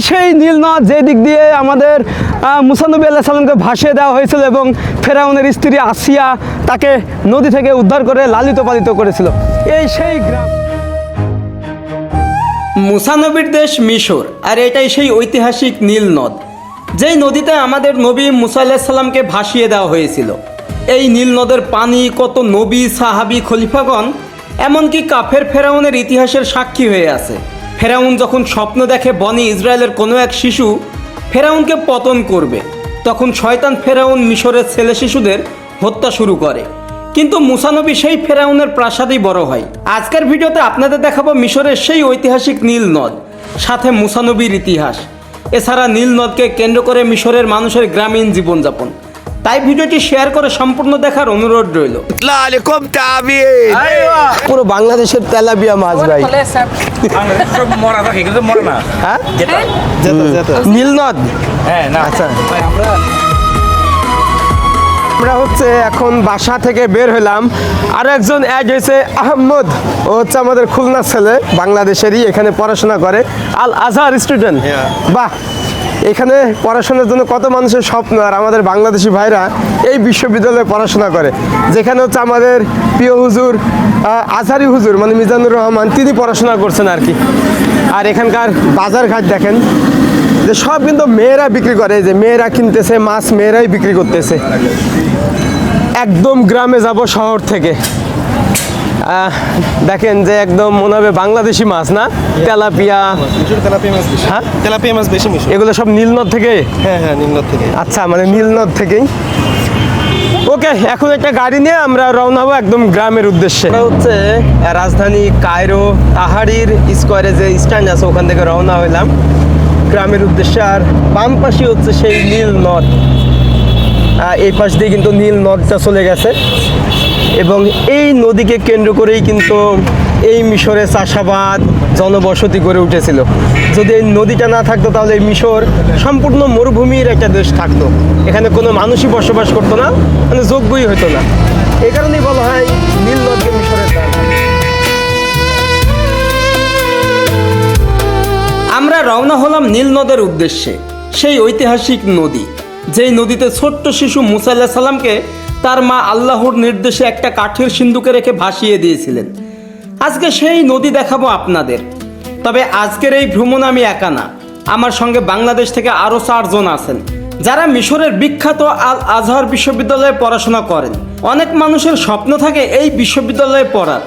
সেই নীল নদ যে দিক দিয়ে আমাদের মুসা নবী আলাইহিস সালামকে ভাসিয়ে দেওয়া হয়েছিল এবং ফেরাউনের স্ত্রী আসিয়া তাকে নদী থেকে উদ্ধার করে লালিত পালিত করেছিল। এই সেই গ্রাম মুসা নবীর দেশ মিশর, আর এটাই সেই ঐতিহাসিক নীল নদ, যেই নদীতে আমাদের নবী মুসা আলাইহিস সালামকে ভাসিয়ে দেওয়া হয়েছিল। এই নীল নদের পানি কত নবী, সাহাবী, খলিফাগণ, এমনকি কাফের ফেরাউনের ইতিহাসের সাক্ষী হয়ে আছে। ফেরাউন যখন স্বপ্ন দেখে বনি ইসরায়েলের কোনো এক শিশু ফেরাউনকে পতন করবে, তখন শয়তান ফেরাউন মিশরের ছেলে শিশুদের হত্যা শুরু করে। কিন্তু মুসা নবী সেই ফেরাউনের প্রাসাদেই বড় হয়। আজকের ভিডিওতে আপনাদের দেখাবো মিশরের সেই ঐতিহাসিক নীল নদ, সাথে মুসা নবীর ইতিহাস, এছাড়া নীল নদকে কেন্দ্র করে মিশরের মানুষের গ্রামীণ জীবনযাপন। তাই ভিডিওটি শেয়ার করে সম্পূর্ণ দেখার অনুরোধ রইল। পুরো বাংলাদেশের তেলাপিয়া মাছ ভাই। হ্যাঁ? নীল নদ। আচ্ছা, আমরা হচ্ছে এখন বাসা থেকে বের হলাম। আর একজন অ্যাড হয়েছে আহমদ, ও হচ্ছে আমাদের খুলনার ছেলে, বাংলাদেশেরই, এখানে পড়াশোনা করে, আল আজহার স্টুডেন্ট। বাহ, এখানে পড়াশোনার জন্য কত মানুষের স্বপ্ন, আর আমাদের বাংলাদেশি ভাইরা এই বিশ্ববিদ্যালয়ে পড়াশোনা করে, যেখানে হচ্ছে আমাদের প্রিয় হুজুর আজহারি হুজুর মানে মিজানুর রহমান, তিনি পড়াশোনা করছেন আর কি। আর এখানকার বাজার ঘাট দেখেন যে সব কিন্তু মেয়েরা বিক্রি করে, যে মেয়েরা কিনতেছে মাছ, মেয়েরাই বিক্রি করতেছে। একদম গ্রামে যাব শহর থেকে, দেখেন যে একদম মনে হবে বাংলাদেশি মাছ না, তেলাপিয়া। হ্যাঁ, তেলাপিয়া মাছ বেশি মিশে। এগুলো সব নীলনদ থেকে? হ্যাঁ হ্যাঁ, নীলনদ থেকে। আচ্ছা, মানে নীলনদ থেকেই। ওকে, এখন একটা গাড়ি নিয়ে আমরা রওনা হবো একদম গ্রামের উদ্দেশ্যে। হচ্ছে রাজধানী কায়রো তাহারির স্কোয়ারে যে স্ট্যান্ড আছে, ওখান থেকে রওনা হইলাম গ্রামের উদ্দেশ্যে। আর বাম পাশে হচ্ছে সেই নীল নদ, এই পাশ দিয়ে কিন্তু নীল নদটা চলে গেছে, এবং এই নদীকে কেন্দ্র করেই কিন্তু এই মিশরে চাষাবাদ, জনবসতি গড়ে উঠেছিল। যদি এই নদীটা না থাকতো তাহলে এই মিশর সম্পূর্ণ মরুভূমির একটা দেশ থাকতো, এখানে কোনো মানুষই বসবাস করতো না, মানে যোগ্যই হতো না। এই কারণেই বলা হয় নীল নদকে মিশরের দ্বার। আমরা রওনা হলাম নীল নদের উদ্দেশ্যে, সেই ঐতিহাসিক নদী, যেই নদীতে ছোট্ট শিশু মুসা আলাইহিস সালামকে তার মা আল্লাহর নির্দেশে একটা কাঠের সিন্ধুকে রেখে ভাসিয়ে দিয়েছিলেন। আজকে সেই নদী দেখাবো আপনাদের। তবে আজকের এই ভ্রমণ আমি একা না, আমার সঙ্গে বাংলাদেশ থেকে আরও 4 জন আছেন, যারা মিশরের বিখ্যাত আল আজহার বিশ্ববিদ্যালয়ে পড়াশোনা করেন। অনেক মানুষের স্বপ্ন থাকে এই বিশ্ববিদ্যালয়ে পড়ার,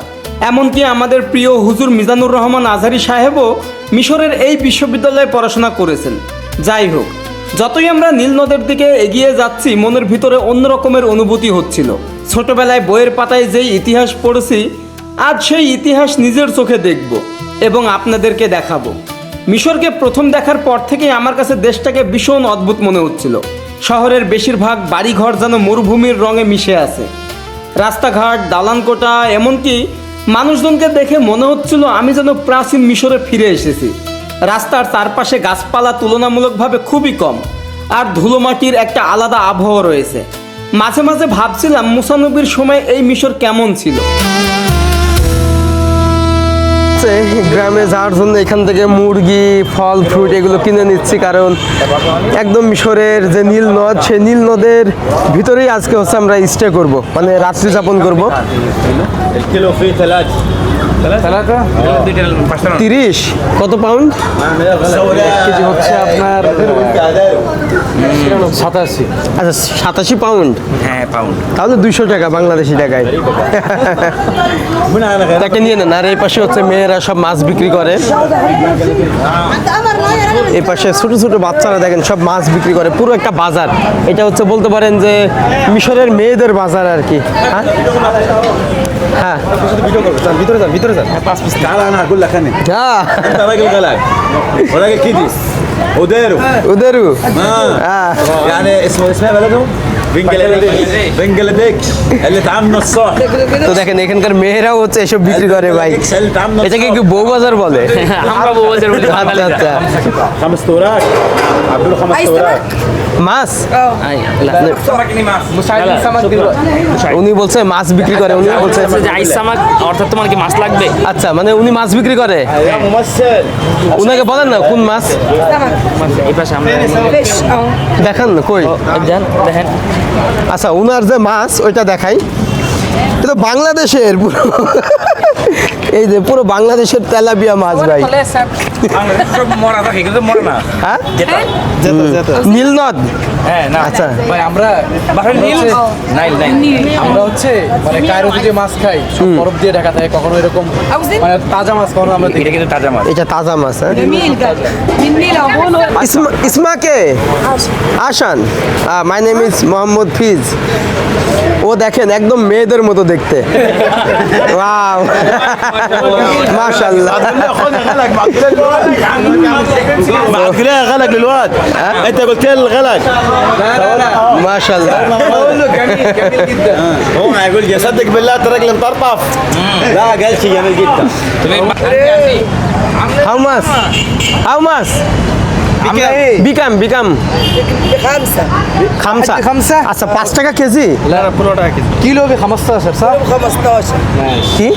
এমনকি আমাদের প্রিয় হুজুর মিজানুর রহমান আজহারি সাহেবও মিশরের এই বিশ্ববিদ্যালয়ে পড়াশোনা করেছেন। যাই হোক, যতই আমরা নীল নদের দিকে এগিয়ে যাচ্ছি, মনের ভিতরে অন্য রকমের অনুভূতি হচ্ছিল। ছোটবেলায় বইয়ের পাতায় যেই ইতিহাস পড়েছি, আজ সেই ইতিহাস নিজের চোখে দেখব এবং আপনাদেরকে দেখাবো। মিশরকে প্রথম দেখার পর থেকেই আমার কাছে দেশটাকে ভীষণ অদ্ভুত মনে হচ্ছিল। শহরের বেশিরভাগ বাড়িঘর যেন মরুভূমির রঙে মিশে আছে, রাস্তাঘাট, দালানকোঠা, এমনকি মানুষজনকে দেখে মনে হচ্ছিল আমি যেন প্রাচীন মিশরে ফিরে এসেছি। রাস্তার চারপাশে গাছপালা তুলনামূলকভাবে খুবই কম, আর ধুলোমাটির একটা আলাদা আবহাওয়া রয়েছে। মাঝে মাঝে ভাবছিলাম মুসা নবীর সময় এই মিশর কেমন ছিল। গ্রামে যাওয়ার জন্য এখান থেকে মুরগি, ফল, ফ্রুট এগুলো কিনে নিচ্ছি, কারণ একদম মিশরের যে নীল নদ, সেই নীল নদের ভিতরেই আজকে হচ্ছে আমরা স্টে করব, মানে রাত্রি যাপন করবো। 30 কত পাউন্ড? 1 কেজি হচ্ছে আপনার 87। আচ্ছা, 87 পাউন্ড। হ্যাঁ, পাউন্ড। তাহলে 200 টাকা বাংলাদেশি টাকায়। তাকে নিয়ে নেন। আর এই পাশে হচ্ছে মেয়েরা সব মাছ বিক্রি করে, এই পাশে ছোট ছোট বাচ্চারা দেখেন সব মাছ বিক্রি করে, পুরো একটা বাজার। এটা হচ্ছে বলতে পারেন যে মিশরের মেয়েদের বাজার আর কি। হ্যাঁ হ্যাঁ, ভিতরে যান, ভিতরে যান। 5 পিস কালা না গুলা খানে। হ্যাঁ, انت راجل غلط وراجل كيدي ودارو উদেরু। يعني اسمها بلدهم بنجلاديش اللي اتعامل الصح তো দেখেন এখানকার মেয়েরাও হচ্ছে এসব বিক্রি করে ভাই। এটাকে কি বউ বাজার বলে? আমরা বউ বাজার বলি আচ্ছা বাঙালিরা। আচ্ছা। 5 توراك عبدوا 5 توراك মাছ আই, لا। উনি বলছে মাছ বিক্রি করে, উনি বলছে বলছে যে আইস সামাক অর্থাৎ তোমার কি মাছ লাগবে? আচ্ছা মানে উনি মাছ বিক্রি করে। يا ممثل উনাকে বলেন না কোন মাছ এই পাশে আমরা দেখান না কই। যান দেখেন আচ্ছা উনার যে মাছ ওইটা দেখাই। এটা বাংলাদেশের পুরো এই যে পুরো বাংলাদেশের তেলাপিয়া মাছ ভাই। সব মরা থাকে কিন্তু মরে না। হ্যাঁ যেটা নীলনদ। হ্যাঁ না আচ্ছা ভাই আমরা বাসায় নীল নাই নাই আমরা হচ্ছে মানে কায়রোতে যে মাছ খাই সব বরফ দিয়ে ঢাকা থাকে, কখনো এরকম মানে তাজা মাছ কখনো আমরা দেখি এটা কিন্তু তাজা মাছ। এটা তাজা মাছ। হ্যাঁ جميل قال مني لهون ইসমাকে আসান, মাই নেম ইজ মোহাম্মদ ফিজ। ও দেখেন একদম মেয়েদের মতো দেখতে। ওয়াও মাশাআল্লাহ। بعد كده غلق للواد انت قلت لي الغلق মাশাআল্লাহ। هو ما يقول لي صدق بالله انت راجل مطرطف لا قال شيء جميل جدا হাউ মাছ হাউ মাছ বিকাম বিকাম خمسة খামসা খামসা? আচ্ছা 5 টাকা কেজি কিলো হবে 15 স্যার 15 কি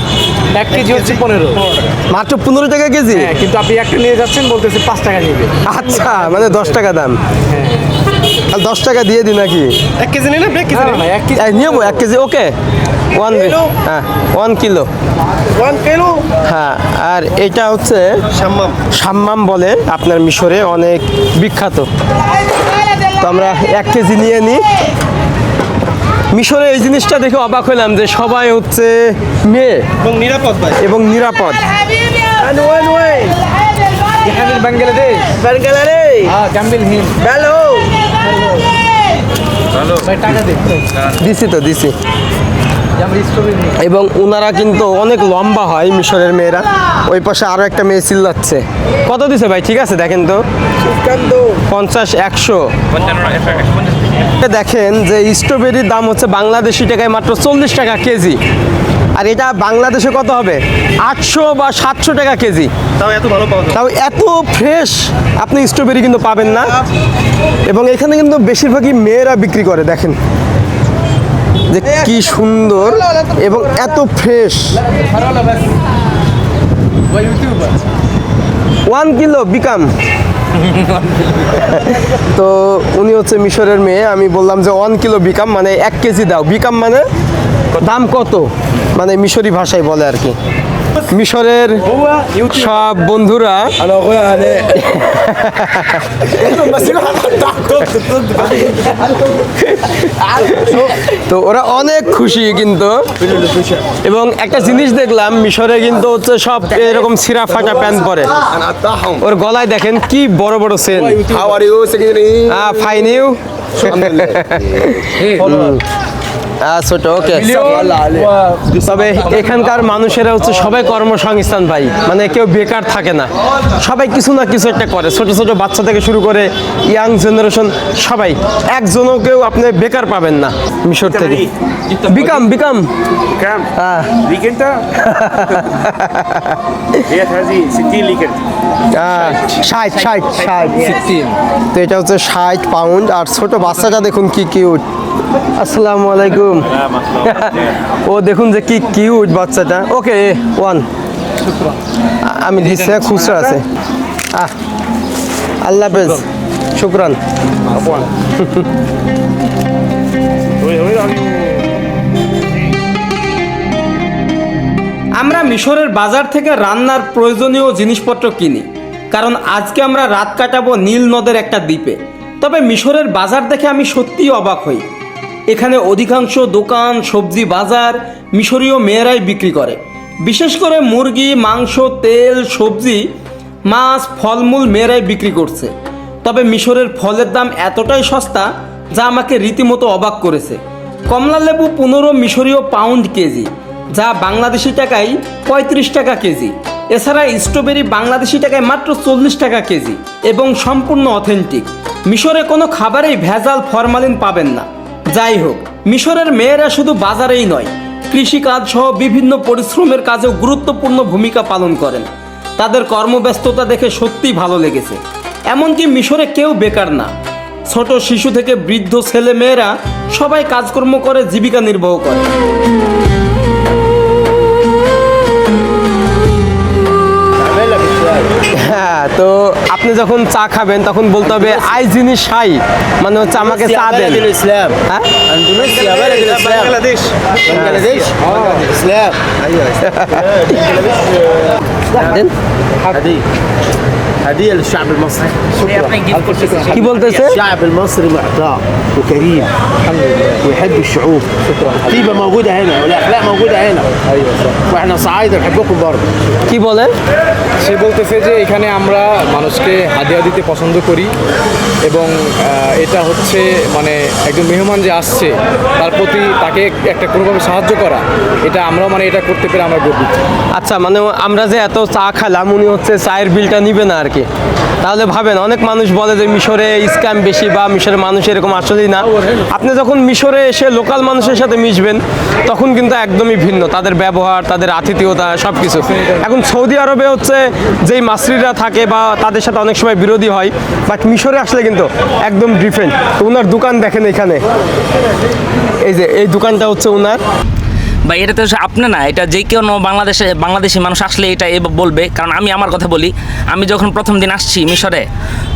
1 কেজি হচ্ছে 15 মাত্র 15 টাকা কেজি? হ্যাঁ, কিন্তু আপনি একটা নিয়ে যাচ্ছেন বলতেছে 5 টাকা নিবে। আচ্ছা মানে 10 টাকা দাম। আর 10 টাকা দিয়ে দিই নাকি? 1 কেজি নিলে 1 কেজি না 1 কেজি নিয়ে 1 কেজি ওকে 1 হ্যাঁ 1 কিলো 1 كيلو হ্যাঁ। আর এটা হচ্ছে সাম্মাম বলে আপনার মিশরে অনেক বিখ্যাত। তো আমরা 1 কেজি নিয়ে নিই। মিশরে এই জিনিসটা দেখে অবাক হলাম যে সবাই হচ্ছে মেয়ে এবং নিরাপদ ভাই এবং নিরাপদ। من وين এখানে বাংলাদেশ بنجلاديش হ্যাঁ জাম্বিল হিন্দ بلو ভাই টাকা দে দিছি তো দিছি। আমরা স্ট্রবেরি এবং ওনারা কিন্তু অনেক লম্বা হয় মিশরের মেয়েরা। ওই পাশে আরো একটা মেয়ে চিল্লাচ্ছে। কত দিছে ভাই? ঠিক আছে দেখেন তো كم دول 50 100। দেখেন যে স্ট্রবেরির দাম হচ্ছে বাংলাদেশি টাকায় মাত্র 40 টাকা কেজি। আর এটা বাংলাদেশে কত হবে? 800 বা 700 টাকা কেজি। তাও এত ভালো পাওয়া যায় তাও এত ফ্রেশ আপনি স্ট্রবেরি কিন্তু পাবেন না। এবং এখানে কিন্তু বেশিরভাগই মেয়েরা বিক্রি করে। দেখেন যে কি সুন্দর এবং এত ফ্রেশ। 1 kilo become. তো উনি হচ্ছে মিশরের মেয়ে। আমি বললাম যে 1 কিলো বিকাম মানে 1 কেজি দাও। বিকাম মানে দাম কত, মানে মিশরি ভাষায় বলে আর কি। মিশরের সব বন্ধুরা انا اخويا علاء তো ওরা অনেক খুশি কিন্তু। এবং একটা জিনিস দেখলাম মিশরে কিন্তু হচ্ছে সব এরকম ছিঁড়া ফাটা প্যান্ট পরে। انا قطعهم ওর গলায় দেখেন কি বড় বড় sale. How are you secretary fine you ছোট ওকে। তবে এখানকার মানুষেরা হচ্ছে সবাই কর্মসংস্থান ভাই, মানে কেউ বেকার থাকে না। সবাই কিছু না কিছু একটা করে, ছোট ছোট বাচ্চা থেকে শুরু করে ইয়াং জেনারেশন সবাই। একজনও কেউ আপনি বেকার পাবেন না মিশর থেকে। বিকাম বিকাম كم؟ হ্যাঁ ليك انت؟ هي هذه 60 ليك انت 60 তো এটা হচ্ছে 60 পাউন্ড। আর ছোট বাচ্চাটা দেখুন কি কিউট। আসসালামু আলাইকুম। ও দেখুন যে কি কিউট বাচ্চাটা। ওকে 1 আমি দিচ্ছি, খুচরা আছে। আল্লাহ হাফেজ, শুকরান। আমরা মিশরের বাজার থেকে রান্নার প্রয়োজনীয় জিনিসপত্র কিনি, কারণ আজকে আমরা রাত কাটাবো নীল নদের একটা দ্বীপে। তবে মিশরের বাজার দেখে আমি সত্যিই অবাক হই। এখানে অধিকাংশ দোকান, সবজি বাজার মিশরীয় মেয়েরাই বিক্রি করে। বিশেষ করে মুরগি, মাংস, তেল, সবজি, মাছ, ফলমূল মেয়েরাই বিক্রি করছে। তবে মিশরের ফলের দাম এতটাই সস্তা যা আমাকে রীতিমতো অবাক করেছে। কমলা লেবু 15 মিশরীয় পাউন্ড কেজি, যা বাংলাদেশি টাকায় 35 টাকা কেজি। এছাড়া স্ট্রবেরি বাংলাদেশি টাকায় মাত্র 40 টাকা কেজি এবং সম্পূর্ণ অথেন্টিক। মিশরে কোনো খাবারেই ভেজাল, ফরমালিন পাবেন না। যাই হোক, মিশরের মেয়েরা শুধু বাজারেই নয়, কৃষিকাজ সহ বিভিন্ন পরিশ্রমের কাজেও গুরুত্বপূর্ণ ভূমিকা পালন করেন। তাদের কর্মব্যস্ততা দেখে সত্যিই ভালো লেগেছে। এমনকি মিশরে কেউ বেকার না, ছোট শিশু থেকে বৃদ্ধ ছেলে মেয়েরা সবাই কাজকর্ম করে জীবিকা নির্বাহ করে। হ্যাঁ, তো আপনি যখন চা খাবেন তখন বলতে হবে আই জিনিস শাই, মানে হচ্ছে আমাকে চা দেন। بلد الاسلام হ্যাঁ اندونيسيا بلد الاسلام بنغلاديش بنغلاديش اسلام দেন। هديه للشعب المصري আপনি গিফট করতেছেন কি বলতেছে? الشعب المصري معطاء وكريم ويحب الشعوب طيبه موجوده هنا والاخلاق موجوده هنا واحنا صعايده نحبكم برضه কি বলেন? সে বলতেছে যে এখানে আমরা মানুষকে হাদিয়া দিতে পছন্দ করি এবং এটা হচ্ছে মানে একজন মেহমান যে আসছে তার প্রতি তাকে একটা কোনোভাবে সাহায্য করা, এটা আমরাও মানে এটা করতে পেরে আমরা গর্বিত। আচ্ছা, মানে আমরা যে এত চা খেলাম, উনি হচ্ছে চায়ের বিলটা নিবে না আর কি। তাহলে ভাবেন, অনেক মানুষ বলে যে মিশরে স্ক্যাম বেশি বা মিশরের মানুষ এরকম, আসলেই না। আপনি যখন মিশরে এসে লোকাল মানুষের সাথে মিশবেন তখন কিন্তু একদমই ভিন্ন তাদের ব্যবহার, তাদের আতিথেয়তা, সব কিছু। এখন সৌদি আরবে হচ্ছে যেই মাসরিরা থাকে বা তাদের সাথে অনেক সময় বিরোধী হয়, বাট মিশরে আসলে কিন্তু একদম ডিফারেন্ট। তো ওনার দোকান দেখেন এখানে, এই যে এই দোকানটা হচ্ছে ওনার। বা এটা তো আপনি না, এটা যে কোনো বাংলাদেশি মানুষ আসলে এটা বলবে। কারণ আমি আমার কথা বলি, আমি যখন প্রথম দিন আসছি মিশরে,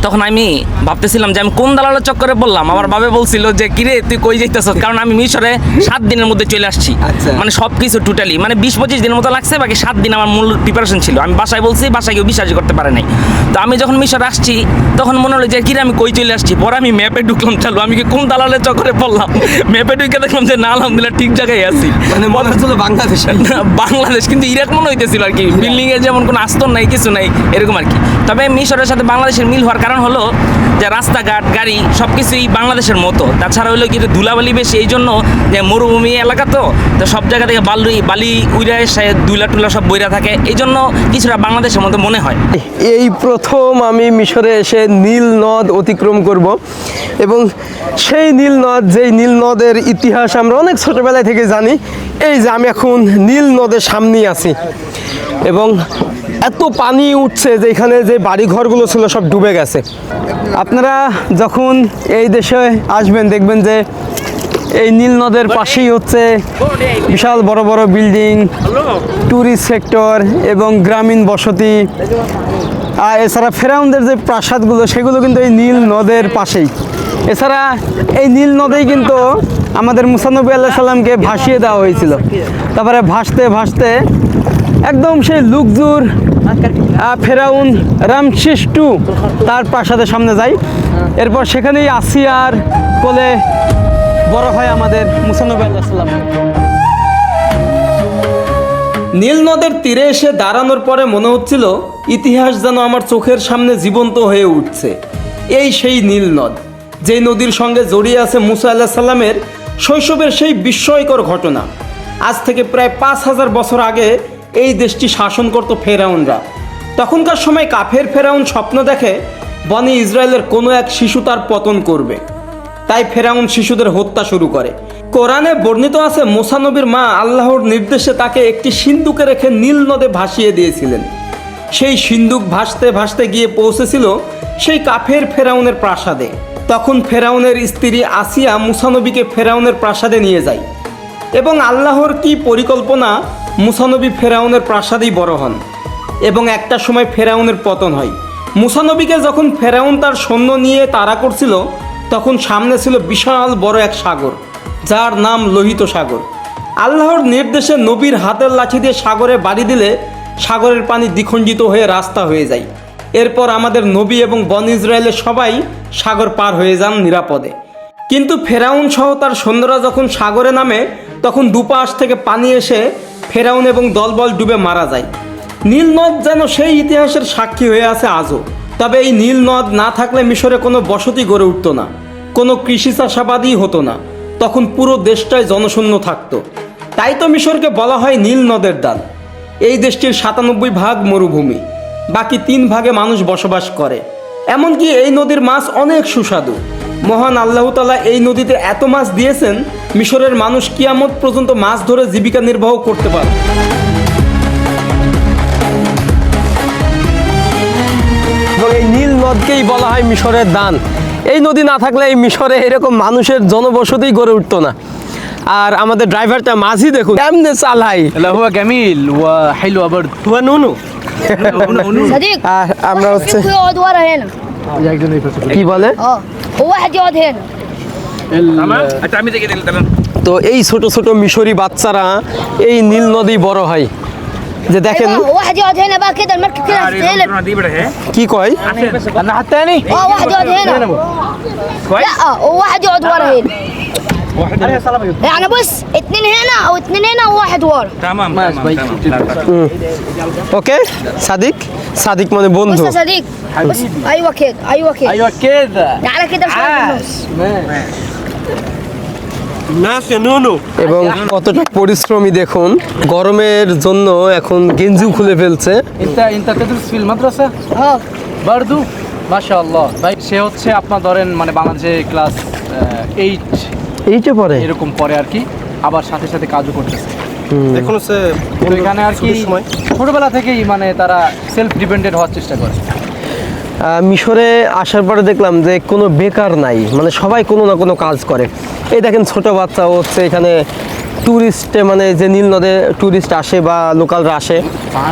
তখন আমি ভাবতেছিলাম যে আমি কোন দালালের চক্করে বললাম। আমার বাবা বলছিল যে কিরে তুই কই যাইতেছ, কারণ আমি মিশরে 7 দিনের মধ্যে চলে আসছি। মানে সব কিছু টোটালি মানে 20-25 দিনের মতো লাগছে, বাকি 7 দিন আমার মূল প্রিপারেশন ছিল। আমি বাসায় বলছি, বাসায় কেউ বিশ্বাসই করতে পারে নাই। তো আমি যখন মিশরে আসছি তখন মনে হলো যে কিরে আমি কই চলে আসছি। পরে আমি ম্যাপে ঢুকলাম, চালু আমি কি কোন দালালের চক্করে পড়লাম। ম্যাপে ঢুকে দেখলাম যে না, আলহামদুলিল্লাহ ঠিক জায়গায় আছি। মানে মনে হচ্ছিল বাংলাদেশ, বাংলাদেশ কিন্তু ইরাক মনে হইতেছিল আর কি। বিল্ডিং এর যেমন কোনো আস্তর নাই, কিছু নাই, এরকম আর কি। তবে মিশরের সাথে বাংলাদেশের মিল হওয়ার কারণ হলো যে রাস্তাঘাট, গাড়ি সবকিছুই বাংলাদেশের মতো। তাছাড়া হলো কি ধুলাবালি বেশি, এই জন্য যে মরুভূমি এলাকা, তো সব জায়গা থেকে বালি উইরা এসে দুলা টুলা সব বইরা থাকে, এই জন্য কিছুটা বাংলাদেশের মতো মনে হয়। এই প্রথম আমি মিশরে এসে নীল নদ অতিক্রম করব, এবং সেই নীল নদ, যেই নীল নদের ইতিহাস আমরা অনেক ছোটবেলায় থেকে জানি। এই যে আমি এখন নীল নদের সামনেই আছি, এবং এত পানি উঠছে যে এখানে যে বাড়িঘরগুলো ছিল সব ডুবে গেছে। আপনারা যখন এই দেশে আসবেন দেখবেন যে এই নীল নদের পাশেই হচ্ছে বিশাল বড় বড় বিল্ডিং, ট্যুরিস্ট সেক্টর এবং গ্রামীণ বসতি। আর এছাড়া ফেরাউনদের যে প্রাসাদগুলো সেগুলো কিন্তু এই নীল নদের পাশেই। এছাড়া এই নীল নদেই কিন্তু আমাদের মুসা নবী আলাইহিস সালামকে ভাসিয়ে দেওয়া হয়েছিল। তারপরে ভাসতে ভাসতে একদম সেই লুকজুর ফেরাউন রামশেষ II তার প্রাসাদের সামনে যাই। এরপর সেখানেই আসিয়ার কোলে বড় হয় আমাদের মুসা নবী আলাইহিস সালাম। নীল নদের তীরে এসে দাঁড়ানোর পরে মনে হচ্ছিল ইতিহাস যেন আমার চোখের সামনে জীবন্ত হয়ে উঠছে। এই সেই নীল নদ, যেই নদীর সঙ্গে জড়িয়ে আছে মুসা আলাইহিস সালামের শৈশবের সেই বিস্ময়কর ঘটনা। আজ থেকে প্রায় 5000 বছর আগে এই দেশটি শাসন করত ফেরাউনরা। তখনকার সময় কাফের ফেরাউন স্বপ্ন দেখে বনি ইসরায়েলের কোনো এক শিশু তার পতন করবে, তাই ফেরাউন শিশুদের হত্যা শুরু করে। কোরআনে বর্ণিত আছে মুসা নবীর মা আল্লাহর নির্দেশে তাকে একটি সিন্দুকে রেখে নীল নদে ভাসিয়ে দিয়েছিলেন। সেই সিন্দুক ভাসতে ভাসতে গিয়ে পৌঁছেছিল সেই কাফের ফেরাউনের প্রাসাদে। তখন ফেরাউনের স্ত্রী আসিয়া মুসা নবীকে ফেরাউনের প্রাসাদে নিয়ে যায়, এবং আল্লাহর কি পরিকল্পনা, মুসা নবী ফেরাউনের প্রাসাদেই বড় হন, এবং একটা সময় ফেরাউনের পতন হয়। মুসা নবীকে যখন ফেরাউন তার সৈন্য নিয়ে তাড়া করছিল, তখন সামনে ছিল বিশাল বড় এক সাগর, যার নাম লোহিত সাগর। আল্লাহর নির্দেশে নবীর হাতের লাঠি দিয়ে সাগরে বাড়ি দিলে সাগরের পানি দ্বিখণ্ডিত হয়ে রাস্তা হয়ে যায়। এরপর আমাদের নবী এবং বনী ইসরায়েলের সবাই সাগর পার হয়ে যান নিরাপদে। কিন্তু ফেরাউন সহ তার সৈন্যরা যখন সাগরে নামে, তখন দুপাশ থেকে পানি এসে ফেরাউন এবং দলবল ডুবে মারা যায়। নীল নদ যেন সেই ইতিহাসের সাক্ষী হয়ে আছে আজও। তবে এই নীল নদ না থাকলে মিশরে কোনো বসতি গড়ে উঠত না, কোনো কৃষি চাষাবাদই হতো না। তখন পুরো দেশটাই জনশূন্য থাকতো। তাই তো মিশরকে বলা হয় নীল নদের দ্বার। এই দেশটির 97% মরুভূমি, বাকি 3 ভাগে মানুষ বসবাস করে। এমনকি এই নদীর মাছ অনেক সুস্বাদু। মহান আল্লাহ তাআলা এই নদীতে এত মাছ দিয়েছেন, মিশরের মানুষ কিয়ামত পর্যন্ত মাছ ধরে জীবিকা নির্বাহ করতে পারে। এবং এই নীল নদকেই বলা হয় মিশরের দান। এই নদী না থাকলে এই মিশরে এরকম মানুষের জনবসতি গড়ে উঠতো না। আর আমাদের ড্রাইভারটা মাঝি দেখুন কেমনে চালাই। لا هو جميل وحلو برضه. হুয়া নুনু। صديق আর আমরা হচ্ছে صديق يقعد ورا هنا. কি বলে اه وواحد يقعد هنا. تعمل كده تمام. তো এই ছোট ছোট মিশরি বাচ্চারা এই নীল নদী বড় হয় যে দেখেন ايوه وواحد يقعد هنا بقى كده المركب كده هتتقلب. دي بره اهي. কি কয় الناحية الثانية. اه واحد يقعد هنا. لا وواحد يقعد ورا هنا. يعني بص اتنين هنا او اتنين هنا وواحد ورا. تمام ওকে সাদিক সাদিক মানে بص বন্ধু يا صديق بص ايوه كده ايوه كده أيوة كده. تعالى كده شويه في النص. এবং কতটা পরিশ্রমী দেখুন, গরমের জন্য এখন গেঞ্জিও খুলে ফেলছে। أنت تدرس في المدرسة؟ اه برضو ما شاء الله. ভাই সে হচ্ছে আপনার ধরেন মানে বাংলাদেশে ক্লাস 8 এইটা পরে এরকম পরে আর কি, আবার সাথে সাথে কাজও করতেছে। তো এখানে আর কি ছোটবেলা থেকেই মানে তারা সেলফ ডিপেন্ডেন্ট হওয়ার চেষ্টা করে। মিশরে আসার পরে দেখলাম যে কোনো বেকার নাই, মানে সবাই কোনো না কোনো কাজ করে। এই দেখেন ছোট বাচ্চা হচ্ছে এখানে ট্যুরিস্টে, মানে যে নীল নদে ট্যুরিস্ট আসে বা লোকালরা আসে,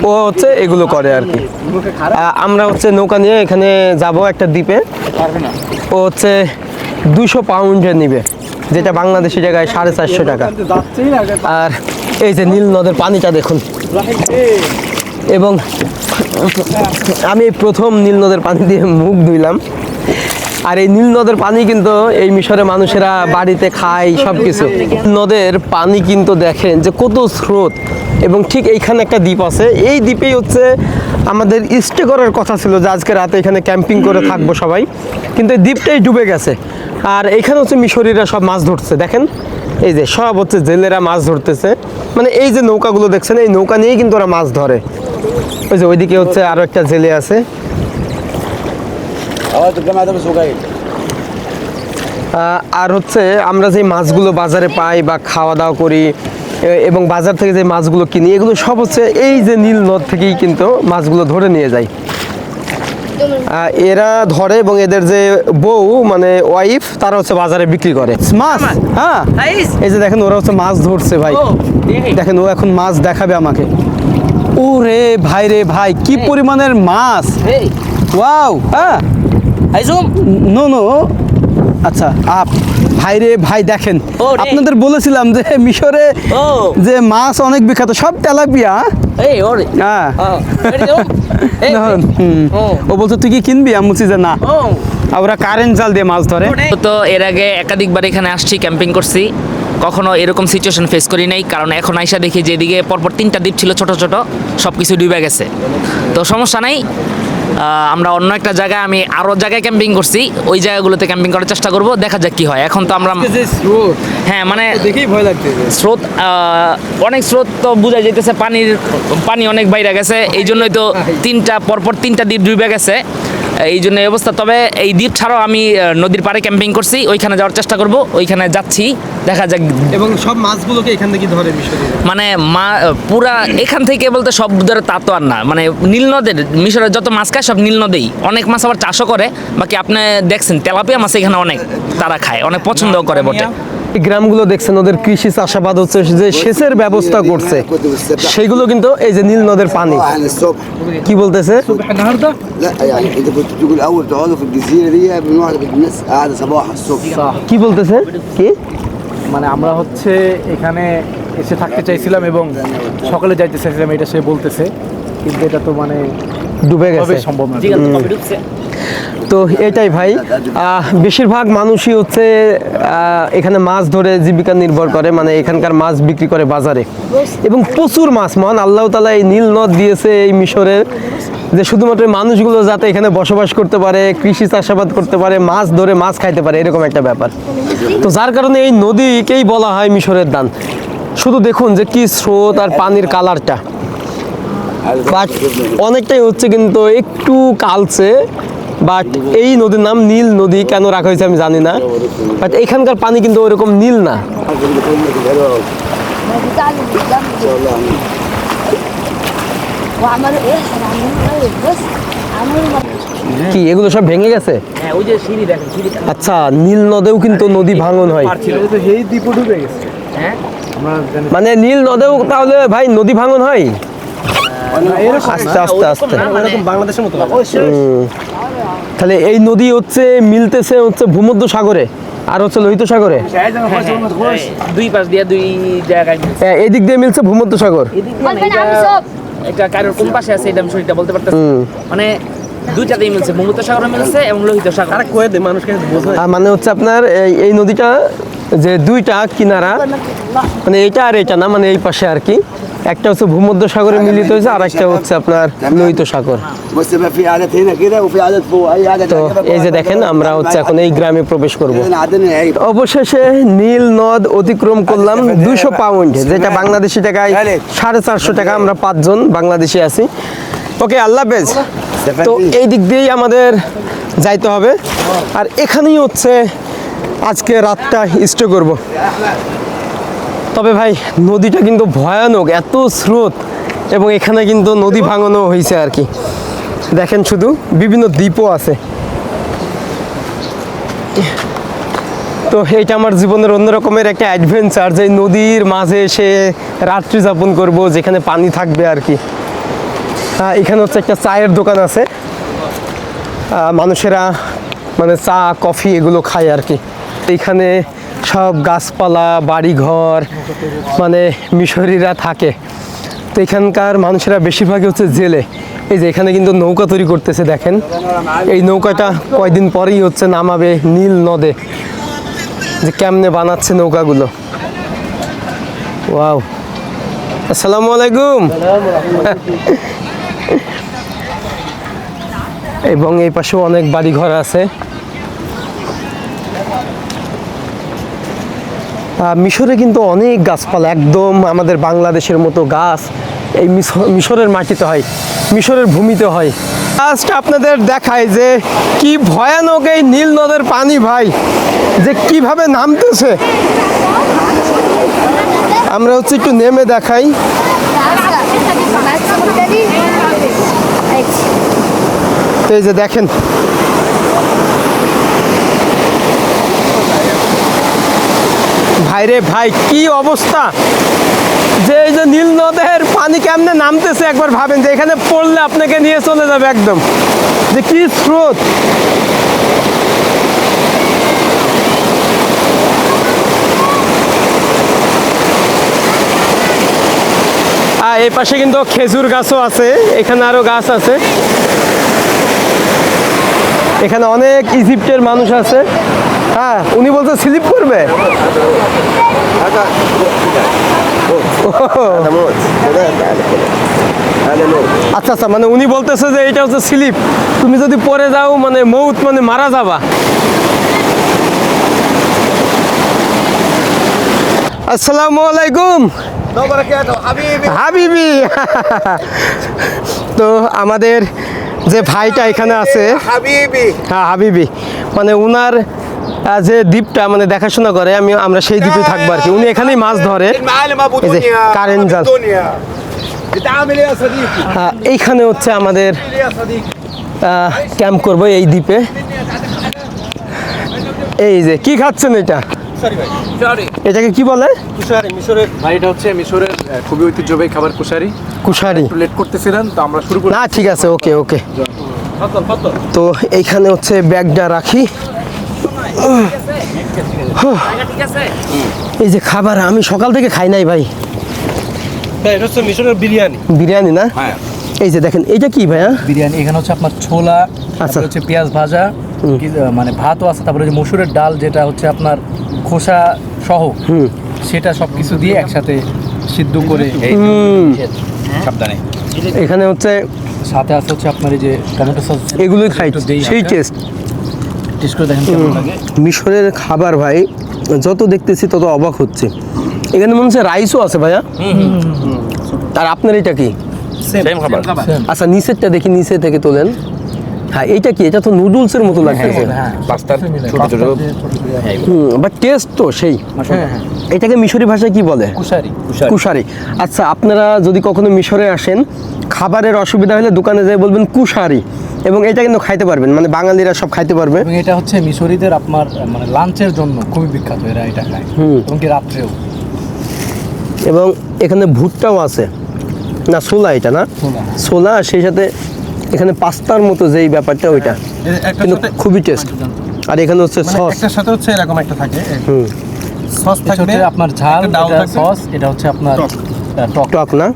ও হচ্ছে এগুলো করে আর কি। আমরা হচ্ছে নৌকা নিয়ে এখানে যাব একটা দ্বীপে, ও হচ্ছে 200 পাউন্ডে নিবে, যেটা বাংলাদেশি জায়গায় 450 টাকা। আর এই যে নীল নদের পানিটা দেখুন, এবং আমি এই প্রথম নীল নদের পানি দিয়ে মুখ ধুইলাম। আর এই নীল নদের পানি কিন্তু এই মিশরের মানুষেরা বাড়িতে খায় সব কিছু। নদের পানি কিন্তু দেখেন যে কত স্রোত, এবং ঠিক এইখানে একটা দ্বীপ আছে। এই দ্বীপেই হচ্ছে আমাদের স্টে করার কথা ছিল, যে আজকে রাতে এখানে ক্যাম্পিং করে থাকবো সবাই, কিন্তু এই দ্বীপটাই ডুবে গেছে। আর এখানে হচ্ছে মিশরীরা সব মাছ ধরছে, দেখেন এই যে সব হচ্ছে জেলেরা মাছ ধরতেছে। মানে এই যে নৌকাগুলো দেখছেন, এই নৌকা নিয়েই কিন্তু ওরা মাছ ধরে। ওই যে ওইদিকে হচ্ছে আরো একটা জেলে আছে। আর হচ্ছে আমরা যে মাছগুলো বাজারে পাই বা খাওয়া দাওয়া করি, এবং বাজার থেকে যে মাছগুলো কিনি, এগুলো সব হচ্ছে এই যে নীল নদ থেকেই কিন্তু মাছগুলো ধরে নিয়ে যায়। এরা ধরে, এবং এদের যে বউ মানে ওয়াইফ, তারা হচ্ছে বাজারে বিক্রি করে মাছ। হ্যাঁ এই যে দেখেন ওরা হচ্ছে মাছ ধরছে ভাই, দেখেন ও এখন মাছ দেখাবে আমাকে। ও রে ভাই, রে ভাই কি পরিমাণের মাছ! ওয়াও, হ্যাঁ নো নো, আচ্ছা ভাই রে ভাই দেখেন, আপনাদের বলেছিলাম যে মিশরে যে মাছ অনেক বিখ্যাত, সব তেলাপিয়া। হ্যাঁ ও বলছে তুই কি কিনবি? আমি বলছি যে না, ওরা কারেন্ট জাল দিয়ে মাছ ধরে। তো এর আগে একাধিকবার এখানে আসছি, ক্যাম্পিং করছি, কখনো এরকম সিচুয়েশন ফেস করি নাই। কারণ এখন আইসা দেখি যেদিকে পরপর 3টা দ্বীপ ছিল ছোট ছোট, সব কিছু ডুবে গেছে। তো সমস্যা নাই, আমরা অন্য একটা জায়গায়, আমি আরও জায়গায় ক্যাম্পিং করছি, ওই জায়গাগুলোতে ক্যাম্পিং করার চেষ্টা করব, দেখা যাক কি হয়। এখন তো আমরা হ্যাঁ মানে দেখেই ভয় লাগছে, স্রোত অনেক স্রোত তো বোঝা যাইতেছে, পানি অনেক বাইরে গেছে, এই জন্যই তো পরপর 3টা দ্বীপ ডুবে গেছে, এই জন্য এই অবস্থা। তবে এই দ্বীপ ছাড়াও আমি নদীর পাড়ে ক্যাম্পিং করছি, ওইখানে যাওয়ার চেষ্টা করব, ওইখানে যাচ্ছি, দেখা যাক। এবং সব মাছগুলোকে এখান থেকে ধরে মিশরে, মানে পুরা এখান থেকে বলতে সব ধরে তা তো আর না, মানে নীল নদের মিশরের যত মাছ খায় সব নীল নদেই। অনেক মাছ আবার চাষও করে, বাকি আপনি দেখছেন তেলাপিয়া মাছ এখানে অনেক তারা খায়, অনেক পছন্দও করে বটে। এই গ্রামগুলো দেখছেন ওদের কৃষি চাষাবাদ হচ্ছে, যে সেচের ব্যবস্থা করছে, সেগুলো কিন্তু এই যে নীল নদের পানি। কি বলতেছে? لا يعني انت كنت تقول اول تقعدوا في الجزيره دي بنقعد الناس قاعده صباح الصبح কি বলতেছে? কি মানে আমরা হচ্ছে এখানে এসে থাকতে চাইছিলাম এবং সকালে যাইতে চাইছিলাম, এটা সে বলতেছে, কিন্তু এটা তো মানে ডুবে গেছে, সম্ভব না। তো এটাই ভাই, বেশিরভাগ মানুষই হচ্ছে এখানে মাছ ধরে জীবিকা নির্ভর করে, মানে এখানকার মাছ বিক্রি করে বাজারে, এবং প্রচুর মাছ। মহান আল্লাহ তাআলা এই নীল নদ দিয়েছে এই মিশরের, যে শুধুমাত্র মানুষগুলো যাতে এখানে বসবাস করতে পারে, কৃষি চাষাবাদ করতে পারে, মাছ ধরে মাছ খাইতে পারে, এরকম একটা ব্যাপার। তো যার কারণে এই নদীকেই বলা হয় মিশরের দান। শুধু দেখুন যে কি স্রোত আর পানির কালারটা, বাট অনেকটাই হচ্ছে কিন্তু একটু কালচে, বাট এই নদীর নাম নীল নদী কেন রাখা হয়েছে আমি জানি না, বাট এখানকার পানি কিন্তু ওরকম নীল না। وعملوا ايه؟ عملوا ايه؟ بص عملوا কি এগুলো সব ভেঙে গেছে? হ্যাঁ ওই যে সিঁড়ি দেখেন, সিঁড়ি আচ্ছা, নীল নদেও কিন্তু নদী ভাঙন হয়, এই দ্বীপও ডুবে গেছে। হ্যাঁ মানে নীল নদেও তাহলে ভাই নদী ভাঙন হয়? আস্তে আস্তে আস্তে বাংলাদেশের মতো তাহলে এই নদী হচ্ছে মিলতেছে হচ্ছে ভূমধ্য সাগরে আর হচ্ছে লোহিত সাগরে, দুই পাশ দিয়ে দুই জায়গায় মিলছে। এদিক দিয়ে মিলছে ভূমধ্য সাগর। এদিক দিয়ে না, والبني عم এটা- صوب এটা কারোর কোন পাশে আছে এটা আমি সঠিকটা বলতে পারতেছি না। মানে দুইটাতেই মিলছে, ভূমধ্য সাগরে মিলছে এবং লোহিত সাগর। মানে হচ্ছে আপনার এই নদীটা যে দুইটা কিনারা, মানে এইটা আর এটা না, মানে এই পাশে আর কি, একটা হচ্ছে ভূমধ্য সাগরে মিলিত হয়েছে আর একটা হচ্ছে আপনার লোহিত সাগর। بص بقى في عادات هنا كده وفي عادات فوق اي عادة তো এই যে দেখেন আমরা হচ্ছে এখন এই গ্রামে প্রবেশ করব। عندنا عيب অবশেষে নীল নদ অতিক্রম করলাম 200 পাউন্ড, যেটা বাংলাদেশি টাকায় 450 টাকা। আমরা 5 জন বাংলাদেশি আছি। ওকে, আল্লাহ হাফেজ। তো এই দিক দিয়েই আমাদের যাইতে হবে, আর এখানেই হচ্ছে আজকে রাতটা স্টে করব। তবে ভাই নদীটা কিন্তু ভয়ানক, এত স্রোত, এবং এখানে কিন্তু নদী ভাঙনও হয়েছে আর কি। দেখেন শুধু বিভিন্ন দ্বীপও আছে। তো এইটা আমার জীবনের অন্যরকমের একটা অ্যাডভেঞ্চার, যে নদীর মাঝে এসে রাত্রি যাপন করব, যেখানে পানি থাকবে আর কি। এখানে হচ্ছে একটা চায়ের দোকান আছে, মানুষেরা মানে চা কফি এগুলো খায় আর কি। এইখানে সব গাছপালা বাড়িঘর, মানে মিশরীরা থাকে। তো এখানকার মানুষেরা বেশিরভাগই হচ্ছে জেলে। এই যে এখানে কিন্তু নৌকা তৈরি করতেছে, দেখেন এই নৌকাটা কয়দিন পরেই হচ্ছে নামাবে নীল নদে। যে কেমনে বানাচ্ছে নৌকাগুলো। ওয়াও, আসসালামু আলাইকুম। এবং এই পাশেও অনেক বাড়ি ঘর আছে। মিশরে কিন্তু অনেক গাছপালা, একদম আমাদের বাংলাদেশের মতো গাছ এই মিশরের মাটিতে হয়, মিশরের ভূমিতে হয়। ফার্স্ট আপনাদের দেখায় যে কি ভয়ানক এই নীল নদের পানি ভাই, যে কিভাবে নামতেছে। আমরা হচ্ছে একটু নেমে দেখাই। তো এই যে দেখেন ভাইরে ভাই, কি অবস্থা, যে এই যে নীল নদের পানি কেমনে নামতেছে একবার ভাবেন, যে এখানে পড়লে আপনাকে নিয়ে চলে যাবে একদম, যে কি স্রোত। এই পাশে কিন্তু খেজুর গাছও আছে, এখানে আরো গাছ আছে। এখানে অনেক ইজিপ্টের মানুষ আছে। হ্যাঁ, উনি বলতে স্লিপ করবে। আচ্ছা আচ্ছা, মানে উনি বলতেছে যে এটা হচ্ছে স্লিপ, তুমি যদি পড়ে যাও মানে মৌত, মানে মারা যাবা। আসসালামু আলাইকুম হাবিবি। তো আমাদের যে ভাইটা এখানে আছে, হ্যাঁ হাবিবি, মানে উনার যে দ্বীপটা মানে দেখাশোনা করে, আমরা সেই দ্বীপে থাকবো আর কি। উনি এখানেই মাছ ধরে, এই যে কারেন্ট জাল। এইখানে হচ্ছে আমাদের ক্যাম্প করবো এই দ্বীপে। এই যে কি খাচ্ছেন এটা, এটাকে কি বলে? ভাই এটা হচ্ছে মিশরের খুবই ঐতিহ্যবাহী খাবার কুশারি। কুশারি। একটু লেট করতেছিলেন তো আমরা শুরু করি। না ঠিক আছে, ওকে ওকে। তো এইখানে হচ্ছে ব্যাগটা রাখি। ঠিক আছে। এই যে খাবার আমি সকাল থেকে খাই নাই ভাই। এটা হচ্ছে মিশরের বিরিয়ানি। বিরিয়ানি না? হ্যাঁ। এই যে দেখেন এটা কি ভাইয়া? বিরিয়ানি এখানে হচ্ছে আপনার ছোলা, আচ্ছা। তারপরে হচ্ছে পেঁয়াজ ভাজা, মানে ভাতও আছে, তারপরে যে মসুরের ডাল যেটা হচ্ছে আপনার খোসা সহ, সেটা সবকিছু দিয়ে একসাথে সিদ্ধ করে সাবধানে। এখানে হচ্ছে সাথে আছে হচ্ছে আপনার এই যে টমেটো সস, এগুলোই খাই, সেই টেস্ট। টেস্ট করে দেখেন কেমন লাগে। মিশরের খাবার ভাই যত দেখতেছি তত অবাক হচ্ছে। এখানে মনে হচ্ছে রাইসও আছে ভাইয়া। আর আপনার এটা কি? সেম খাবার। আচ্ছা নিচেরটা দেখি, নিচে থেকে তোলেন। হ্যাঁ এইটা কি, এটা তো নুডলসের মতো লাগতেছে। পাস্তার ছোট ছোট বাট টেস্ট তো সেই। এটাকে মিশরি ভাষায় কি বলে? কুশারি। কুশারি। আচ্ছা, আপনারা যদি কখনো মিশরে আসেন, খাবারের অসুবিধা হলে দোকানে যেয়ে বলবেন কুশারি, এবং এটা কিন্তু খাইতে পারবেন, মানে বাঙালিরা সব খাইতে পারবে। এবং এটা হচ্ছে মিশরীদের আপনার মানে লাঞ্চের জন্য খুবই বিখ্যাত, এরা এটা খায় এবং কি রাত্রেও। এবং এখানে ভুট্টাও আছে, না ছোলা, এটা না ছোলা, সেই সাথে এখানে পাস্তার মতো যেই ব্যাপারটা ওইটা, কিন্তু খুবই টেস্ট। আর এখানে হচ্ছে সস, একটার সাথে হচ্ছে এরকম একটা থাকে হুম, সস থাকবে আপনার ঝাল, এটা সস, এটা হচ্ছে আপনার টক। টক না?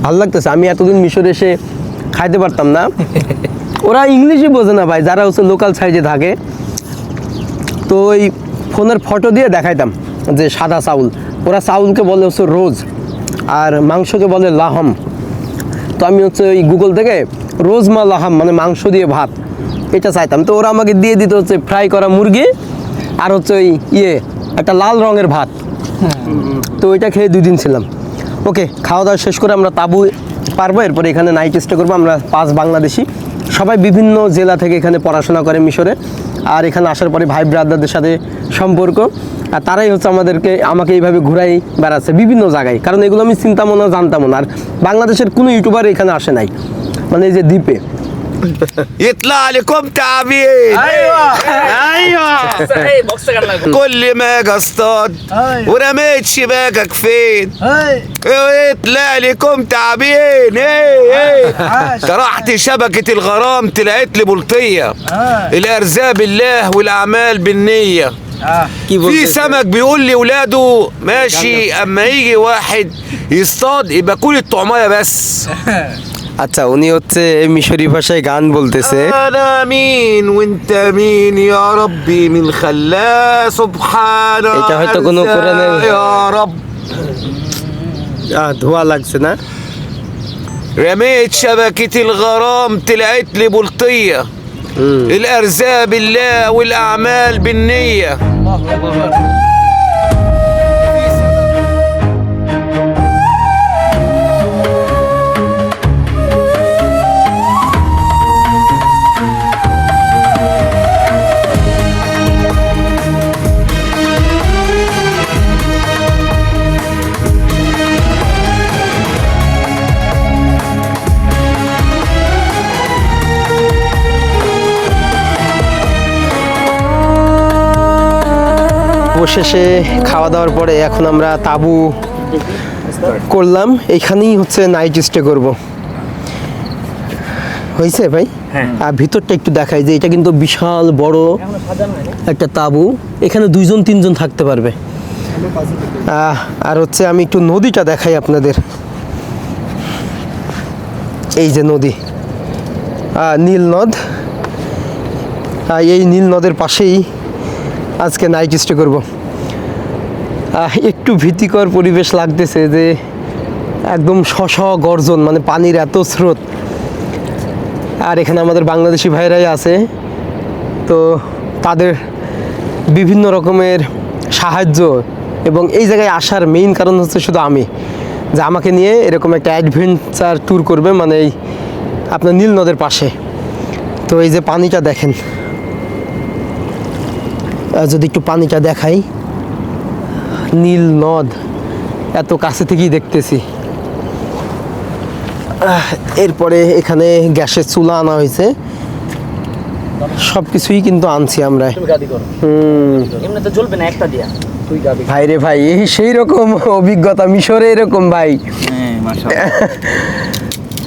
ভালো লাগতেছে। আমি এতদিন মিশরে এসে খাইতে পারতাম না। ওরা ইংলিশই বোঝে না ভাই, যারা হচ্ছে লোকাল সাইডে থাকে। তো ওই ফোনের ফটো দিয়ে দেখাইতাম যে সাদা চাউল, ওরা চাউলকে বলে হচ্ছে রোজ, আর মাংসকে বলে লাহাম। তো আমি হচ্ছে ওই গুগল থেকে রোজমা লাহাম মানে মাংস দিয়ে ভাত এটা চাইতাম, তো ওরা আমাকে দিয়ে দিত হচ্ছে ফ্রাই করা মুরগি আর হচ্ছে ওই একটা লাল রঙের ভাত। তো ওইটা খেয়ে 2 দিন ছিলাম। ওকে, খাওয়া দাওয়া শেষ করে আমরা তাঁবু পারবো, এরপরে এখানে নাইট স্টে করবো। আমরা 5 বাংলাদেশি, সবাই বিভিন্ন জেলা থেকে এখানে পড়াশোনা করে মিশরে, আর এখানে আসার পরে ভাই ব্রাদারদের সাথে সম্পর্ক, আর তারাই হচ্ছে আমাকে এইভাবে ঘুরাই বেড়াচ্ছে বিভিন্ন জায়গায়, কারণ এগুলো আমি চিন্তামও না, জানতামও না। আর বাংলাদেশের কোনো ইউটিউবার এখানে আসে নাই, মানে এই যে দ্বীপে। يطلع لكم تعابين. ايوه كل ما اجي اصطاد ورميت شباكك فين يطلع لكم تعابين. طرحت شبكة الغرام طلعت لي بلطية. الارزاق بالله والاعمال بالنية. في سمك بيقول لي ولاده ماشي اما يجي واحد يصطاد يبقى كل الطعمية بس. আচ্ছা, উনি হচ্ছে মিশরি ভাষায় গান বলতেছে। أنا مين وأنت مين يا ربي من خلاه سبحانه এটা হয়তো কোনো কোরআনের يا رب. ধোয়া লাগছে না? رميت شبكة الغرام طلعت لي بلطية. الأرزاق بالله والأعمال بالنية. অবশেষে খাওয়া দাওয়ার পরে এখন আমরা তাঁবু করলাম, এইখানেই হচ্ছে নাইট স্টে করব। হয়েছে ভাই? আর ভিতরটা একটু দেখাই যে এটা কিন্তু বিশাল বড় একটা তাঁবু, এখানে 2-3 জন থাকতে পারবে। আর হচ্ছে আমি একটু নদীটা দেখাই আপনাদের। এই যে নদী, নীল নদ, এই নীল নদের পাশেই আজকে নাইট স্টে করব। একটু ভীতিকর পরিবেশ লাগতেছে, যে একদম শশ গর্জন, মানে পানির এত স্রোত। আর এখানে আমাদের বাংলাদেশি ভাইরাই আছে, তো তাদের বিভিন্ন রকমের সাহায্য, এবং এই জায়গায় আসার মেইন কারণ হচ্ছে শুধু আমি, যে আমাকে নিয়ে এরকম একটা অ্যাডভেঞ্চার ট্যুর করবে, মানে এই আপনার নীল নদের পাশে। তো এই যে পানিটা দেখেন, যদি একটু পানিটা দেখাই, নীল নদ এত কাছে থেকেই দেখতেছি। এরপরে এখানে গ্যাসের চুলা আনা হয়েছে, সব কিছুই কিন্তু আনছি আমরা। এমনিতে জ্বলবে না একটা দিয়া। ভাই রে ভাই, এই সেই রকম অভিজ্ঞতা মিশরে এরকম ভাই।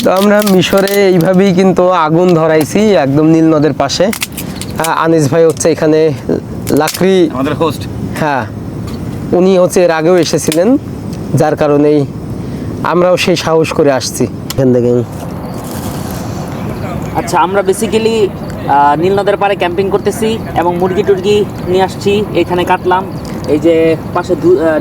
তো আমরা মিশরে এইভাবেই কিন্তু আগুন ধরাইছি একদম নীল নদের পাশে। আনিস ভাই হচ্ছে এখানে লাকড়ি, আমাদের হোস্ট। হ্যাঁ, উনি হচ্ছে এর আগেও এসেছিলেন, যার কারণেই আমরাও সেই সাহস করে আসছি এখান থেকে। আচ্ছা, আমরা বেসিক্যালি নীল নদের পাড়ে ক্যাম্পিং করতেছি এবং মুরগি টুরগি নিয়ে আসছি, এখানে কাটলাম। এই যে পাশে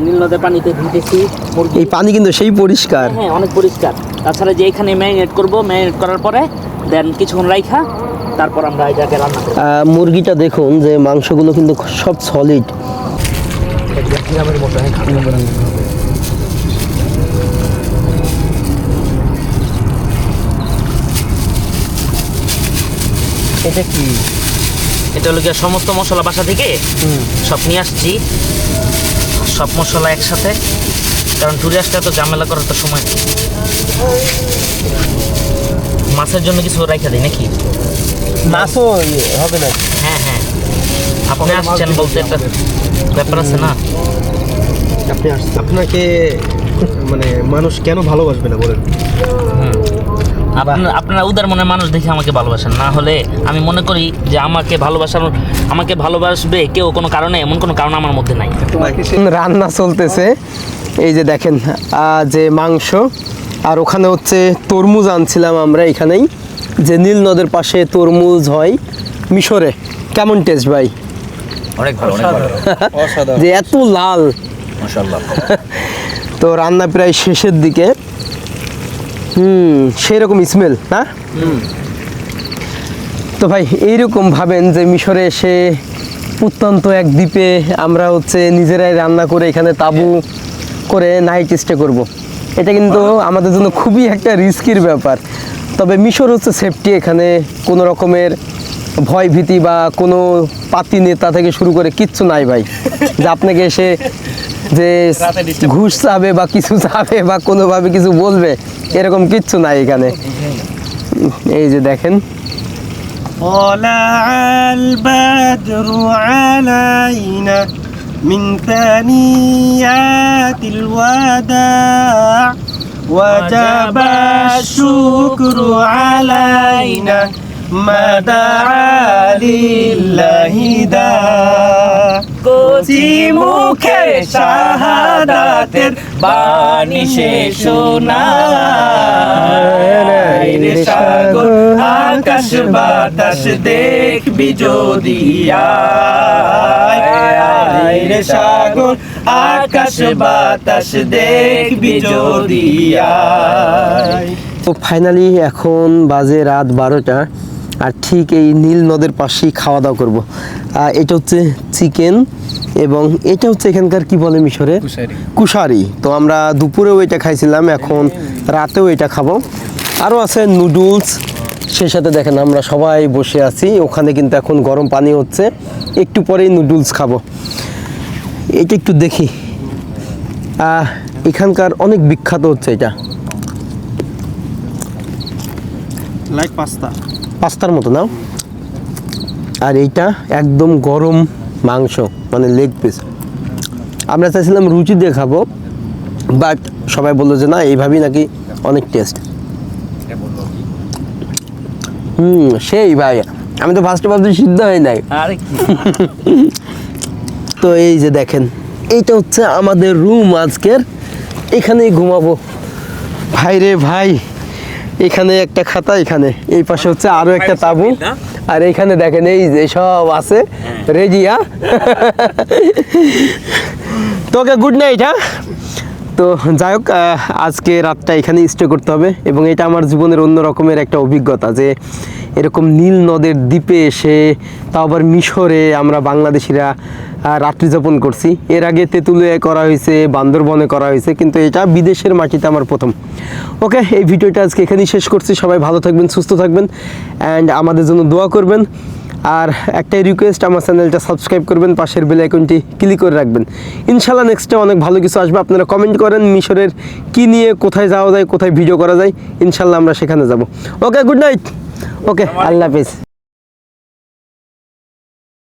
নীল নদের পানিতে ধুইতেছি মুরগি। এই পানি কিন্তু সেই পরিষ্কার, হ্যাঁ অনেক পরিষ্কার। তাছাড়া যে এখানে ম্যারিনেট করব, ম্যারিনেট করার পরে দেন কিছুক্ষণ রাইখা তারপর আমরা এই জায়গায় রান্না করব। মুরগিটা দেখুন যে মাংসগুলো কিন্তু সব সলিড। এটা কি? এটা হলো গিয়ে সমস্ত মশলা বাসা থেকে সব নিয়ে আসছি, সব মশলা একসাথে, কারণ ট্যুরে আসলে তো ঝামেলা করার তো সময় নেই। মাছের জন্য কিছু রাখা দিই নাকি? মাছও হবে না? হ্যাঁ হ্যাঁ, আপনি আসছেন বলতে একটা ব্যাপার আছে না। আপনি আসছেন, আপনাকে মানে মানুষ কেন ভালোবাসবে না বলেন? আপনারা উদার মনের মানুষ দেখে আমাকে ভালোবাসেন, না হলে আমি মনে করি যে আমাকে ভালোবাসবে কেউ কোনো কারণে, এমন কোনো কারণ আমার মধ্যে নাই। রান্না চলতেছে, এই যে দেখেন যে মাংস, আর ওখানে হচ্ছে তরমুজ আনছিলাম আমরা এখানেই, যে নীল নদের পাশে তরমুজ হয় মিশরে। কেমন টেস্ট ভাই? অনেক ভালো, অনেক ভালো। যে এত লাল, মাশাআল্লাহ। তো রান্না প্রায় শেষের দিকে। সেই রকম স্মেল না? তো ভাই এইরকম ভাবেন যে মিশরে এসে প্রত্যন্ত এক দ্বীপে আমরা হচ্ছে নিজেরাই রান্না করে এখানে তাবু করে নাইট স্টে করব। এটা কিন্তু আমাদের জন্য খুবই একটা রিস্কির ব্যাপার। তবে মিশর হচ্ছে সেফটি, এখানে কোনো রকমের ভয় ভীতি বা কোনো পাতি নেতা থেকে শুরু করে কিচ্ছু নাই ভাই, যে আপনাকে এসে যে ঘুষ চাবে বা কিছু চাবে বা কোনোভাবে কিছু বলবে, এরকম কিচ্ছু নাই এখানে। এই যে দেখেন, طلع البدر علينا من ثنيات الوداع وجب الشكر علينا ما دعا لله داع কচি মুখে শাহাদাতের বাণী সে শোনায় রে সাগর আকাশ বাতাস দেখবি যদি আয় রে সাগর আকাশ বাতাস দেখবি যদি আয়। তো ফাইনালি এখন বাজে রাত 12টা, আর ঠিক এই নীল নদের পাশেই খাওয়া দাওয়া করবো। এটা হচ্ছে চিকেন, এবং এটা হচ্ছে এখানকার কি বলে মিশরে, কুশারি। তো আমরা দুপুরেও এটা খাইছিলাম, এখন রাতেও এটা খাবো। আরও আছে নুডলস, সেই সাথে দেখেন আমরা সবাই বসে আছি, ওখানে কিন্তু এখন গরম পানি হচ্ছে, একটু পরেই নুডলস খাবো। এটা একটু দেখি, এখানকার অনেক বিখ্যাত হচ্ছে এটা, লাইক পাস্তার মতো না? আর এইটা একদম গরম মাংস, মানে লেগ পিস। আমরা চাইছিলাম রুচি দিয়ে খাবো, বাট সবাই বললো যে না, এইভাবেই নাকি অনেক টেস্ট। সেই ভাই, আমি তো ফার্স্টে ভাবছি সিদ্ধ হয় নাই। তো এই যে দেখেন, এইটা হচ্ছে আমাদের রুম আজকের, এখানেই ঘুমাবো। ভাই রে ভাই, এখানে একটা খাতা, এখানে এই পাশে হচ্ছে আরো একটা তাবু, আর এখানে দেখেন এই যে সব আছে রেজিয়া। তোকে গুড নাইট। হ্যাঁ, তো যাই হোক, আজকে রাতটা এখানে স্টে করতে হবে, এবং এটা আমার জীবনের অন্য রকমের একটা অভিজ্ঞতা, যে এরকম নীল নদের দ্বীপে এসে, তাও আবার মিশরে আমরা বাংলাদেশিরা রাত্রি যাপন করছি। এর আগে তেঁতুলিয়া করা হয়েছে, বান্দরবনে করা হয়েছে, কিন্তু এটা বিদেশের মাটিতে আমার প্রথম। ওকে, এই ভিডিওটা আজকে এখানেই শেষ করছি। সবাই ভালো থাকবেন, সুস্থ থাকবেন, অ্যান্ড আমাদের জন্য দোয়া করবেন। আর একটাই রিকোয়েস্ট, আমার চ্যানেলটা সাবস্ক্রাইব করবেন, পাশের বেল আইকনটি ক্লিক করে রাখবেন। ইনশাল্লাহ নেক্সটে অনেক ভালো কিছু আসবে। আপনারা কমেন্ট করেন মিশরের কি নিয়ে, কোথায় যাওয়া যায়, কোথায় ভিডিও করা যায়, ইনশাল্লাহ আমরা সেখানে যাব। ওকে, গুড নাইট। ওকে, আল্লাহ হাফেজ।